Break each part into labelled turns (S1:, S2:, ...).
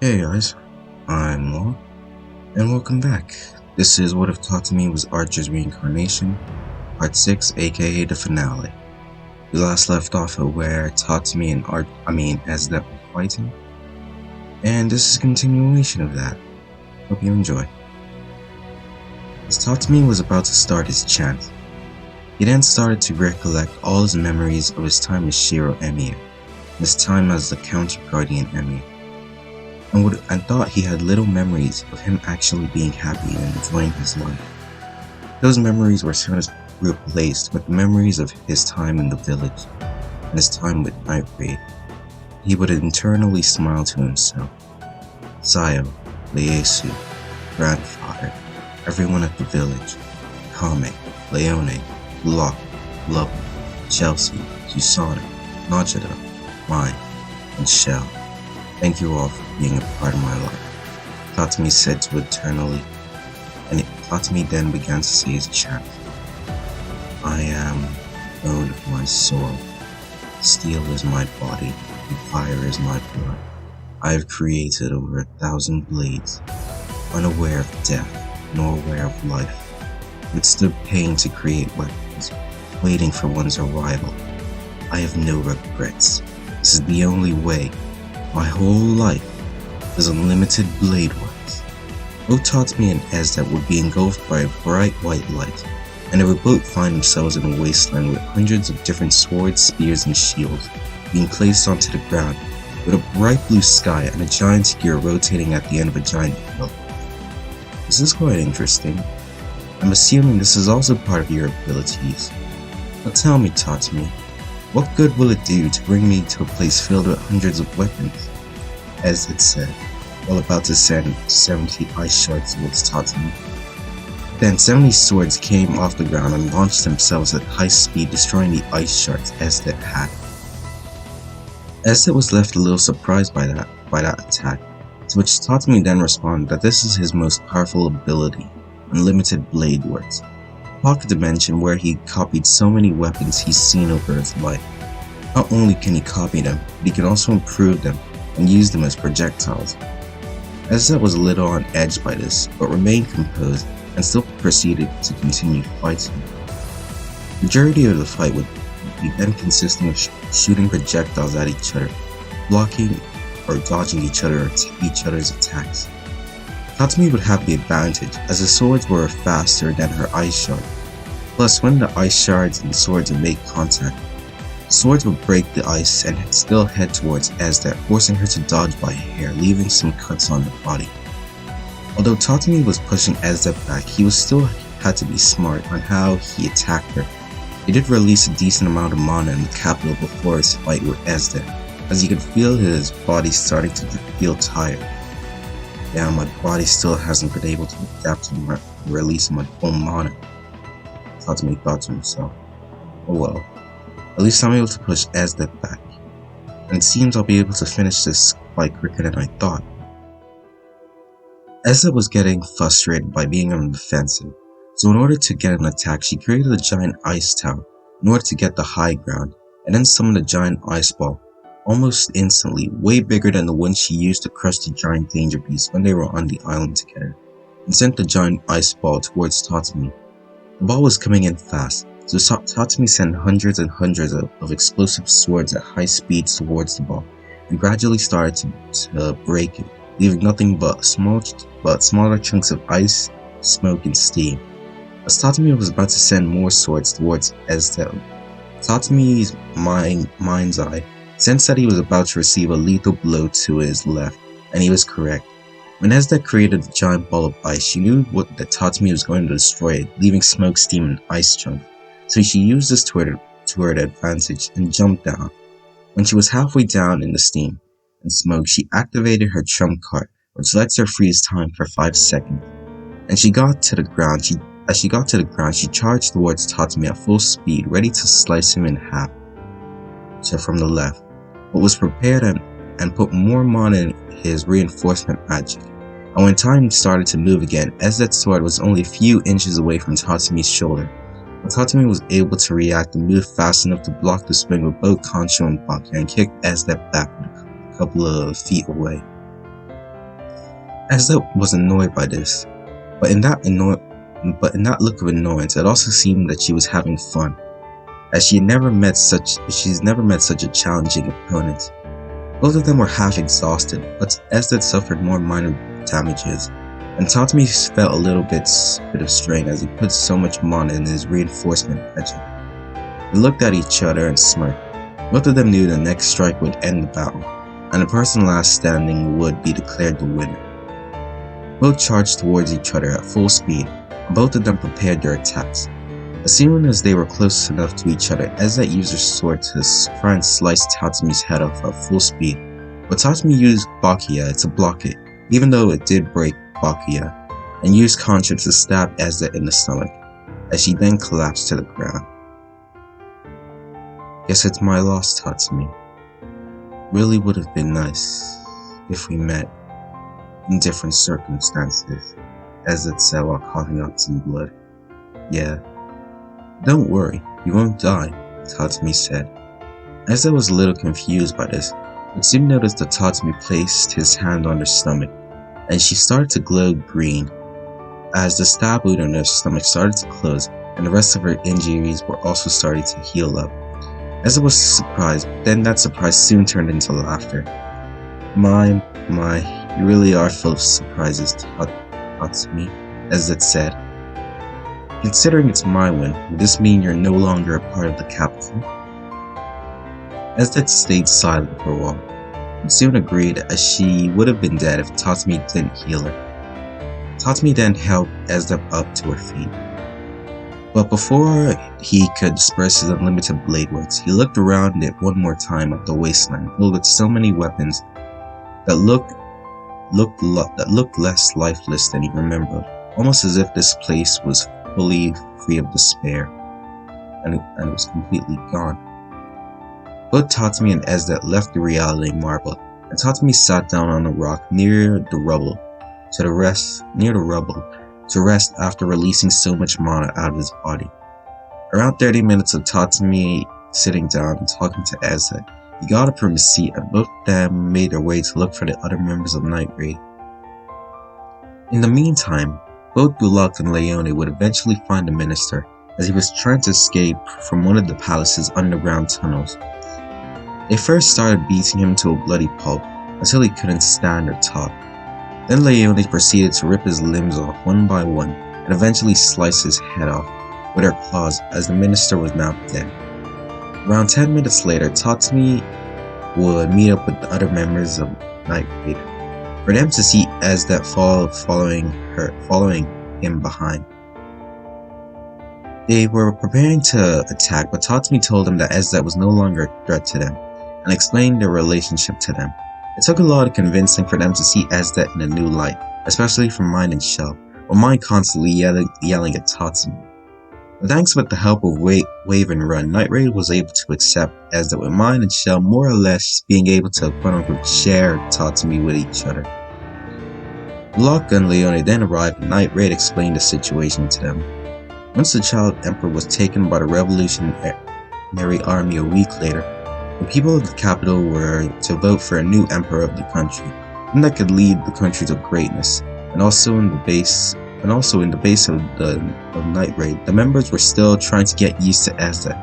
S1: Hey guys, I'm Law, and welcome back. This is What If Tatsumi Was Archer's Reincarnation, Part 6, aka the finale. We last left off at where Tatsumi and Esdeath were fighting, and this is a continuation of that. Hope you enjoy. As Tatsumi was about to start his chant, he then started to recollect all his memories of his time as Shiro Emir, and his time as the Counter Guardian Emir. And thought he had little memories of him actually being happy and enjoying his life. Those memories were soon as replaced with memories of his time in the village and his time with Night Raid. He would internally smile to himself. Sayo, Ieyasu, grandfather, everyone at the village, Kame, Leone, Locke, Love, Chelsea, Susana, Najida, Mine, and Shell. Thank you all for being a part of my life, Tatsumi said to eternally, and Tatsumi then began to say his chant. I am bone of my soul, steel is my body, and fire is my blood. I have created over 1,000 blades, unaware of death, nor aware of life. It stood pain to create weapons, waiting for one's arrival. I have no regrets. This is the only way. My whole life is unlimited blade works. Both Tatsumi and Esdeath would be engulfed by a bright white light, and they would both find themselves in a wasteland with hundreds of different swords, spears, and shields being placed onto the ground, with a bright blue sky and a giant gear rotating at the end of a giant wheel. This is quite interesting. I'm assuming this is also part of your abilities. But tell me, Tatsumi, what good will it do to bring me to a place filled with hundreds of weapons? As it said, while about to send 70 ice shards towards Tatsumi. Then 70 swords came off the ground and launched themselves at high speed, destroying the ice shards Esdeath had. Esdeath was left a little surprised by that attack, to which Tatsumi then responded that this is his most powerful ability, unlimited blade works. Pocket dimension where he copied so many weapons he's seen over his life. Not only can he copy them, but he can also improve them and use them as projectiles. Esdeath was a little on edge by this, but remained composed and still proceeded to continue fighting. The majority of the fight would be then consisting of shooting projectiles at each other, blocking or dodging each other's attacks. Tatsumi would have the advantage, as the swords were faster than her ice shard. Plus, when the ice shards and swords would make contact, the swords would break the ice and still head towards Esdeath, forcing her to dodge by a hair, leaving some cuts on her body. Although Tatsumi was pushing Esdeath back, he still had to be smart on how he attacked her. He did release a decent amount of mana in the capital before his fight with Esdeath, as he could feel his body starting to feel tired. Yeah, my body still hasn't been able to adapt to the release of my own mana, Tatsumi thought to himself. Oh well, at least I'm able to push Esdeath back, and it seems I'll be able to finish this fight quicker than I thought. Esdeath was getting frustrated by being on the defensive, so in order to get an attack, she created a giant ice tower in order to get the high ground, and then summoned a giant ice ball. Almost instantly, way bigger than the one she used to crush the giant danger beast when they were on the island together, and sent the giant ice ball towards Tatsumi. The ball was coming in fast, so Tatsumi sent hundreds and hundreds of explosive swords at high speeds towards the ball, and gradually started to break it, leaving nothing but smaller chunks of ice, smoke, and steam. As Tatsumi was about to send more swords towards Esdeath, Tatsumi's mind's eye sensed that he was about to receive a lethal blow to his left, and he was correct. When Esdeath created the giant ball of ice, she knew that Tatsumi was going to destroy it, leaving smoke, steam, and ice chunks. So she used this to her advantage and jumped down. When she was halfway down in the steam and smoke, she activated her trump card, which lets her freeze time for 5 seconds. And as she got to the ground, she charged towards Tatsumi at full speed, ready to slice him in half. From the left, but was prepared and put more mana in his reinforcement magic. And when time started to move again, Esdeath's sword was only a few inches away from Tatsumi's shoulder. But Tatsumi was able to react and move fast enough to block the swing with both Concho and Baka and kick Esdeath back a couple of feet away. Esdeath was annoyed by this, but in that look of annoyance, it also seemed that she was having fun, as she's never met such a challenging opponent. Both of them were half exhausted, but Esdeath suffered more minor damages, and Tatsumi felt a little bit of strain as he put so much mana in his reinforcement budget. They looked at each other and smirked. Both of them knew the next strike would end the battle, and the person last standing would be declared the winner. Both charged towards each other at full speed, and both of them prepared their attacks. As soon as they were close enough to each other, Esdeath used her sword to try and slice Tatsumi's head off at full speed, but Tatsumi used Bakuya to block it, even though it did break Bakuya, and used Contra to stab Esdeath in the stomach, as she then collapsed to the ground. Guess it's my loss, Tatsumi. Really would have been nice if we met in different circumstances, Esdeath said while coughing up some blood. Yeah. Don't worry, you won't die, Tatsumi said. Esdeath was a little confused by this, but soon noticed that Tatsumi placed his hand on her stomach, and she started to glow green, as the stab wound on her stomach started to close, and the rest of her injuries were also starting to heal up. Esdeath was surprised, but then that surprise soon turned into laughter. My, you really are full of surprises, Tatsumi, Esdeath said. Considering it's my win, would this mean you're no longer a part of the capital? Esdeath stayed silent for a while, and soon agreed, as she would have been dead if Tatsumi didn't heal her. Tatsumi then helped Esdeath up to her feet. But before he could disperse his unlimited blade works, he looked around it one more time at the wasteland, filled with so many weapons that looked less lifeless than he remembered, almost as if this place was fully free of despair, and it was completely gone. Both Tatsumi and Esdeath left the reality marble, and Tatsumi sat down on a rock near the rubble to rest after releasing so much mana out of his body. Around 30 minutes of Tatsumi sitting down and talking to Esdeath, he got up from his seat, and both of them made their way to look for the other members of Night Raid. In the meantime, both Bulak and Leone would eventually find the minister, as he was trying to escape from one of the palace's underground tunnels. They first started beating him to a bloody pulp, until he couldn't stand or talk. Then Leone proceeded to rip his limbs off one by one, and eventually slice his head off with her claws, as the minister was now dead. Around 10 minutes later, Tatsumi would meet up with the other members of Night Raid, for them to see Esdeath following him behind. They were preparing to attack, but Tatsumi told them that Esdeath was no longer a threat to them, and explained their relationship to them. It took a lot of convincing for them to see Esdeath in a new light, especially from Mine and Shell, with Mine constantly yelling at Tatsumi. But thanks with the help of Wave and Run, Night Raid was able to accept Esdeath, with Mine and Shell more or less being able to quote-unquote share Tatsumi with each other. Bulak and Leone then arrived, and Night Raid explained the situation to them. Once the child emperor was taken by the revolutionary army a week later, the people of the capital were to vote for a new emperor of the country, one that could lead the country to greatness. And also in the base of Night Raid, the members were still trying to get used to Esdeath,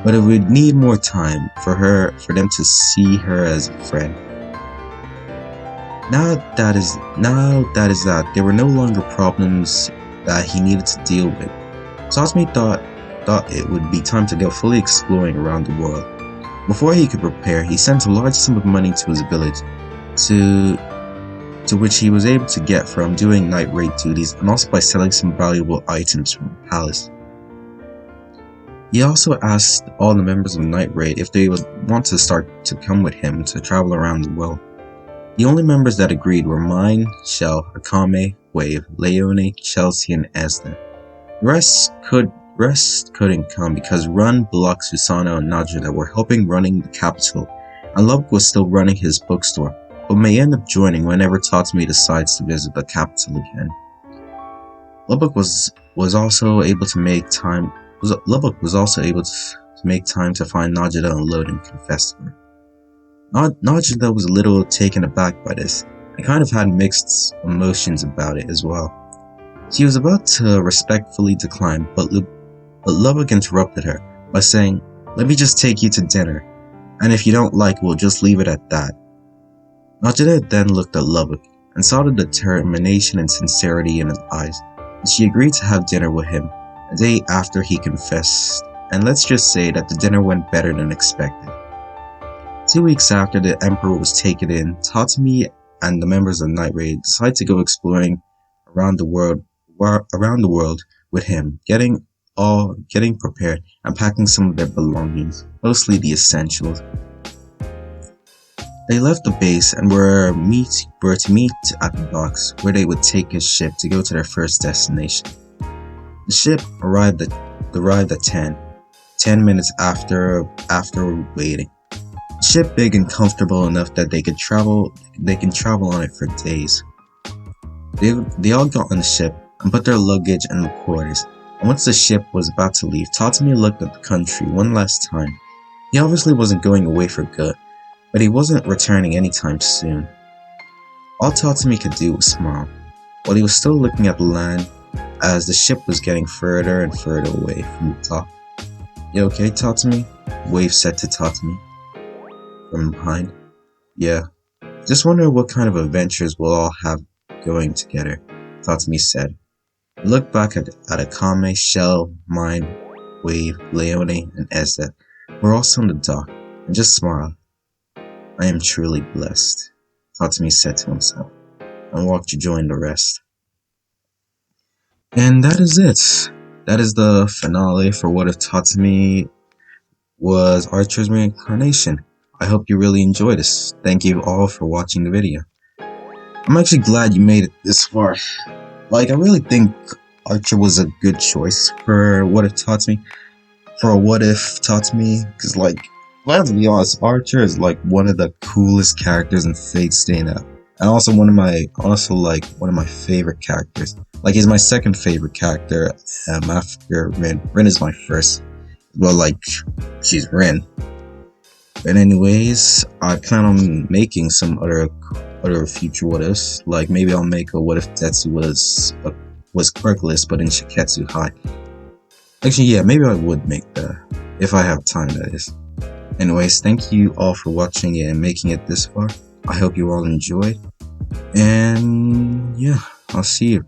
S1: but it would need more time for them to see her as a friend. Now that there were no longer problems that he needed to deal with, Tatsumi thought it would be time to go fully exploring around the world. Before he could prepare, he sent a large sum of money to his village, to which he was able to get from doing Night Raid duties, and also by selling some valuable items from the palace. He also asked all the members of Night Raid if they would want to start to come with him to travel around the world. The only members that agreed were Mine, Shell, Akame, Wave, Leone, Chelsea, and Esdeath. The rest couldn't come because Run, Bulak, Susano, and Najida were helping running the capital, and Lubbock was still running his bookstore, but may end up joining whenever Tatsumi decides to visit the capital again. Lubbock was also able to make time to find Najida and load and confess to her. Najida was a little taken aback by this, I kind of had mixed emotions about it as well. She was about to respectfully decline, but Lubbock interrupted her by saying, "Let me just take you to dinner, and if you don't like, we'll just leave it at that." Najida then looked at Lubbock and saw the determination and sincerity in his eyes, and she agreed to have dinner with him a day after he confessed, and let's just say that the dinner went better than expected. 2 weeks after the Emperor was taken in, Tatsumi and the members of Night Raid decided to go exploring around the world with him, getting prepared and packing some of their belongings, mostly the essentials. They left the base and were to meet at the docks, where they would take his ship to go to their first destination. The ship arrived at 10 minutes after waiting. The ship big and comfortable enough that they can travel on it for days. They all got on the ship and put their luggage in the quarters, and once the ship was about to leave, Tatsumi looked at the country one last time. He obviously wasn't going away for good, but he wasn't returning anytime soon. All Tatsumi could do was smile, while he was still looking at the land as the ship was getting further and further away from the dock. "You okay, Tatsumi?" Wave said to Tatsumi from behind. "Yeah. Just wonder what kind of adventures we'll all have going together," Tatsumi said. He looked back at Akame, Shell, Mine, Wave, Leone, and Esdeath, who were also on the dock, and just smiled. "I am truly blessed," Tatsumi said to himself, and walked to join the rest. And that is it. That is the finale for What If Tatsumi was Archer's reincarnation. I hope you really enjoyed this. Thank you all for watching the video. I'm actually glad you made it this far. I really think Archer was a good choice for What If Tatsumi. Because I have to be honest, Archer is one of the coolest characters in Fate Stay Out. And also one of my favorite characters. He's my second favorite character after Rin. Rin is my first. Well, she's Rin. But anyways, I plan on making some other future what ifs. Maybe I'll make a what if Tetsu was quirkless but in Shiketsu High. Actually, yeah, maybe I would make that if I have time, that is. Anyways, thank you all for watching it and making it this far. I hope you all enjoyed. And yeah, I'll see you.